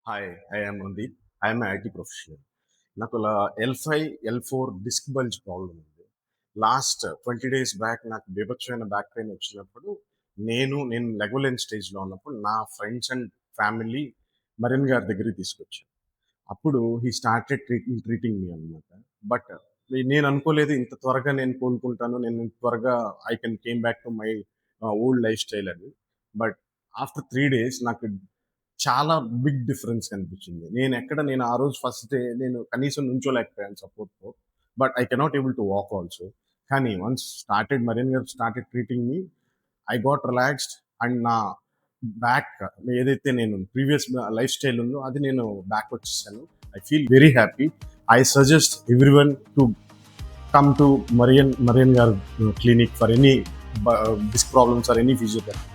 Hi, I am Mandeep. I am IT professional. నాకు L5, L4 disc bulge problem ఉంది. Last 20 days back నాకు బీభత్సమైన back pain వచ్చినప్పుడు నేను లెగవలేని స్టేజ్‌లో ఉన్నప్పుడు నా ఫ్రెండ్స్ అండ్ ఫ్యామిలీ మరిన్ గారి దగ్గరికి తీసుకొచ్చారు. అప్పుడు హి స్టార్టెడ్ ట్రీటింగ్ మీ అన్నమాట. బట్ నేను అనుకోలేదు ఇంత త్వరగా నేను కోలుకుంటాను. నేను ఇంత త్వరగా I can came back to my old life style అని. బట్ ఆఫ్టర్ 3 డేస్ నాకు చాలా బిగ్ డిఫరెన్స్ కనిపించింది. నేను ఆ రోజు ఫస్ట్ డే నేను కనీసం నుంచోలేకపోయాను సపోర్ట్‌తో. But I cannot able to walk also. కానీ వన్స్ మరిన్ గారు started treating me, I got relaxed and నా బ్యాక్ ఏదైతే నేను ప్రీవియస్ లైఫ్ స్టైల్ ఉందో అది నేను బ్యాక్ వచ్చేసాను. I feel very happy. I suggest everyone to come to Marian గారు clinic for any disc problems or any physiotherapy.